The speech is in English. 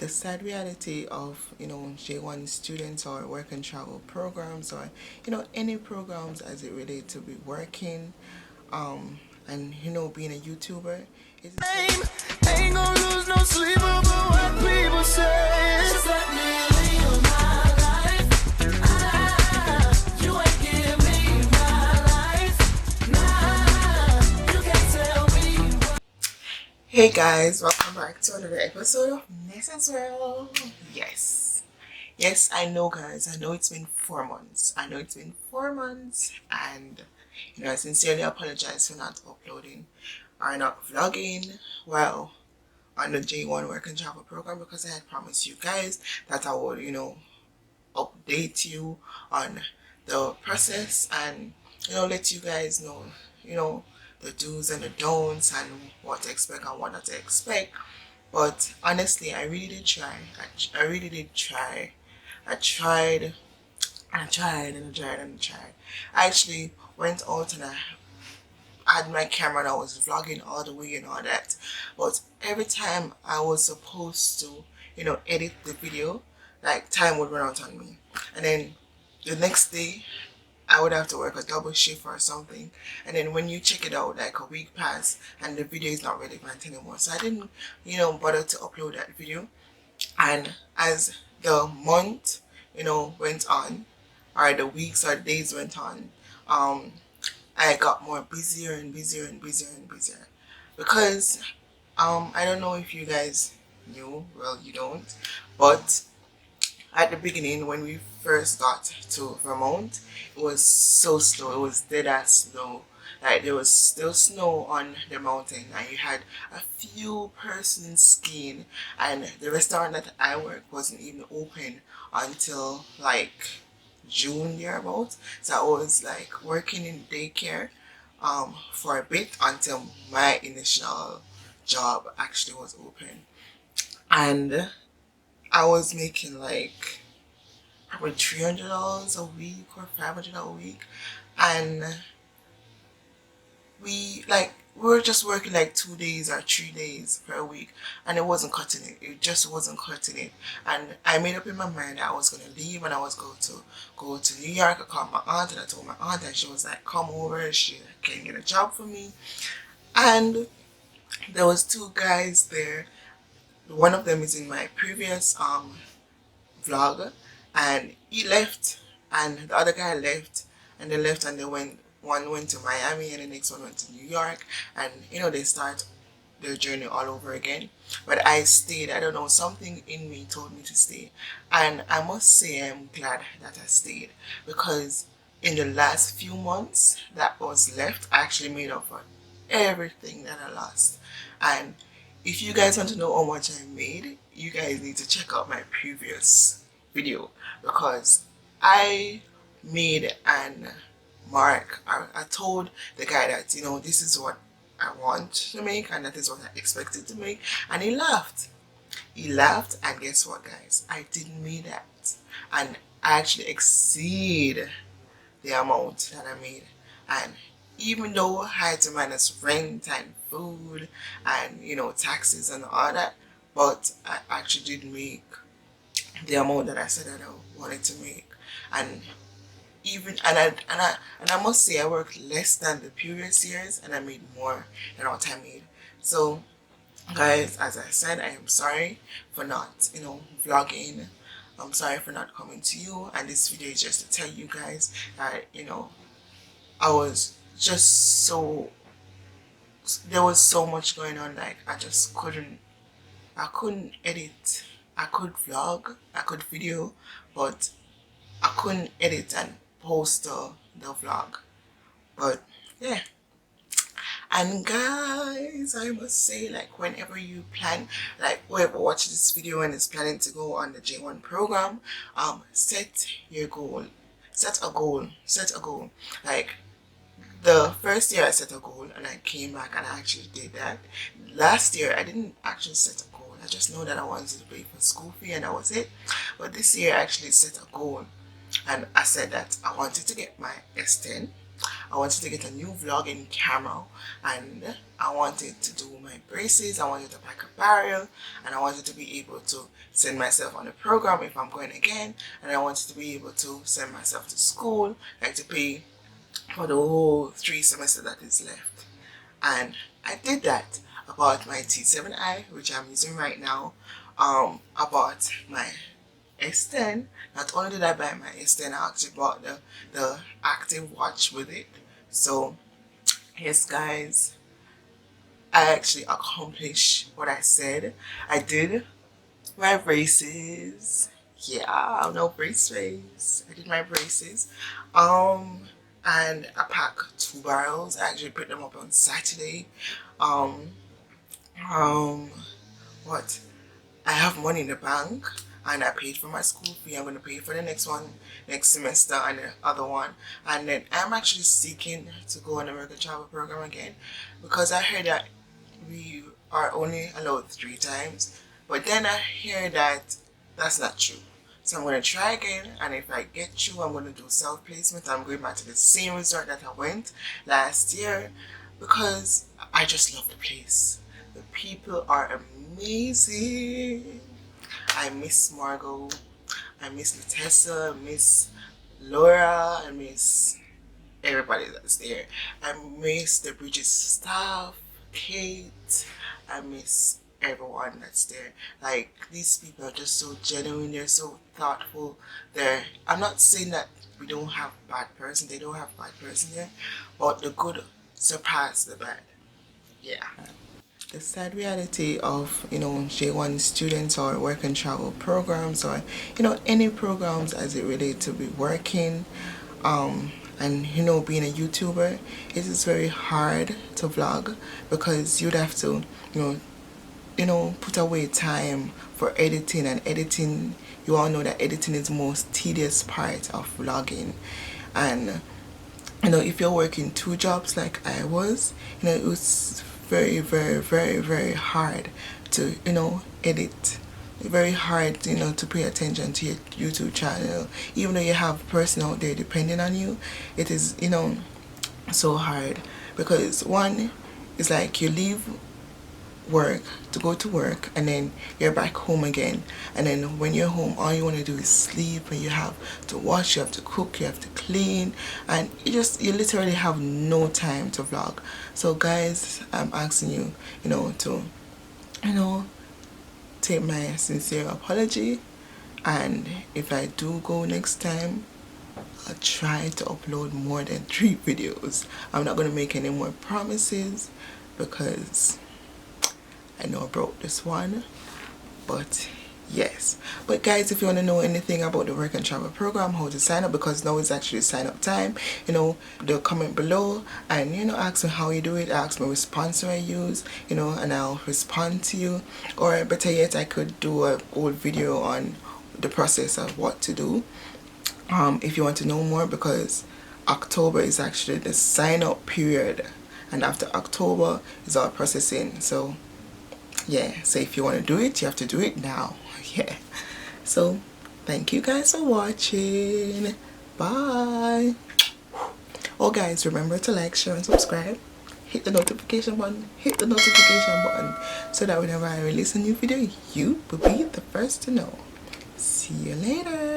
the sad reality of J1 students or work and travel programs, or any programs as it relates to be working and being a YouTuber is ain't gonna lose no sleep over what people say. Just let me live my life. You ain't give me my life. Nah, you can't tell me. Hey guys, welcome back to another episode of Ness's World. Yes, I know, guys. I know it's been 4 months. And I sincerely apologize for not uploading or not vlogging. Well, on the J1 Work and Travel program, because I had promised you guys that I would, update you on the process and let you guys know, the do's and the don'ts and what to expect and what not to expect. But honestly, I really did try. I really did try. I tried and I tried and I tried and I tried. I actually went out and I had my camera and I was vlogging all the way and all that. But every time I was supposed to, edit the video, like time would run out on me. And then the next day I would have to work a double shift or something. And then when you check it out, like a week passed and the video is not relevant anymore. So I didn't, bother to upload that video. And as the month, went on, or the weeks or days went on, I got more busier and busier and busier and busier. Because I don't know if you guys knew, well, you don't, but at the beginning when we first got to Vermont, it was so slow. It was dead ass slow. Like there was still snow on the mountain and you had a few persons skiing, and the restaurant that I worked wasn't even open until like June thereabouts. So I was like working in daycare for a bit until my initial job actually was open. And I was making like probably $300 a week or $500 a week, and we were just working like 2 days or 3 days per week, and it wasn't cutting it. It just wasn't cutting it. And I made up in my mind that I was gonna leave and I was going to go to New York. I called my aunt and I told my aunt, and she was like, "Come over. She can get a job for me." And there was two guys there. One of them is in my previous vlog, and he left and the other guy left, and they left and they went, one went to Miami and the next one went to New York, and they start their journey all over again. But I stayed. I don't know, something in me told me to stay, and I must say I'm glad that I stayed, because in the last few months that was left, I actually made up for everything that I lost. And if you guys want to know how much I made, you guys need to check out my previous video, because I made an mark. I told the guy that this is what I want to make and that is what I expected to make, and he laughed. And guess what, guys? I didn't make that, and I actually exceed the amount that I made. And even though I had to minus rent and food and taxes and all that, but I actually did make the amount that I said that I wanted to make. And even and I must say I worked less than the previous years and I made more than what I made. So guys, as I said, I am sorry for not vlogging. I'm sorry for not coming to you, and this video is just to tell you guys that I was just there was so much going on. Like I couldn't edit. I could vlog, I could video, but I couldn't edit and post the vlog. But yeah. And guys, I must say, like, whenever you plan, like whoever watches this video and is planning to go on the J1 program, set your goal. Set a goal. Like the first year I set a goal and I came back and I actually did that. Last year I didn't actually set a goal. I just know that I wanted to pay for school fee and that was it. But this year I actually set a goal, and I said that I wanted to get my S10, I wanted to get a new vlogging camera, and I wanted to do my braces, I wanted to pack a barrel, and I wanted to be able to send myself on a program if I'm going again, and I wanted to be able to send myself to school, like to pay for the whole 3 semesters that is left. And I did that. I bought my T7i, which I'm using right now. I bought my S10. Not only did I buy my S10, I actually bought the active watch with it. So yes guys, I actually accomplished what I said. I did my braces. Yeah, I'm no brace face. I did my braces. And I packed 2 barrels. I actually picked them up on Saturday. Um, what? I have money in the bank, and I paid for my school fee. I'm going to pay for the next one next semester and the other one. And then I'm actually seeking to go on the American Travel Program again, because I heard that we are only allowed 3 times. But then I hear that that's not true. So I'm going to try again, and if I get through, I'm going to do self-placement. I'm going back to the same resort that I went last year, because I just love the place. The people are amazing. I miss Margot, I miss Natessa, I miss Laura, I miss everybody that's there. I miss the Bridges staff, Kate, I miss everyone that's there. Like, these people are just so genuine, they're so thoughtful. I'm not saying that we don't have bad person, they don't have bad person there, but the good surpass the bad. Yeah. The sad reality of, J1 students or work and travel programs, or, any programs as it relates to be working, and, being a YouTuber, it is very hard to vlog, because you'd have to, put away time for editing, and editing, you all know that editing is the most tedious part of vlogging. And if you're working 2 jobs like I was, it was very, very, very, very hard to, edit. Very hard, to pay attention to your YouTube channel. Even though you have a person out there depending on you, it is, so hard. Because one is like, you leave work to go to work, and then you're back home again, and then when you're home, all you want to do is sleep, and you have to wash, you have to cook, you have to clean, and you literally have no time to vlog. So guys, I'm asking you, to take my sincere apology, and if I do go next time, I'll try to upload more than 3 videos. I'm not going to make any more promises, because I know I broke this one, but yes. But guys, if you want to know anything about the work and travel program, how to sign up, because now is actually sign up time, they'll comment below, and ask me how you do it, ask me which sponsor I use, and I'll respond to you. Or better yet, I could do a whole video on the process of what to do, if you want to know more, because October is actually the sign up period, and after October is all processing. So yeah, so if you want to do it, you have to do it now. Yeah. So thank you guys for watching. Bye. Oh guys, remember to like, share, and subscribe. Hit the notification button. So that whenever I release a new video, you will be the first to know. See you later.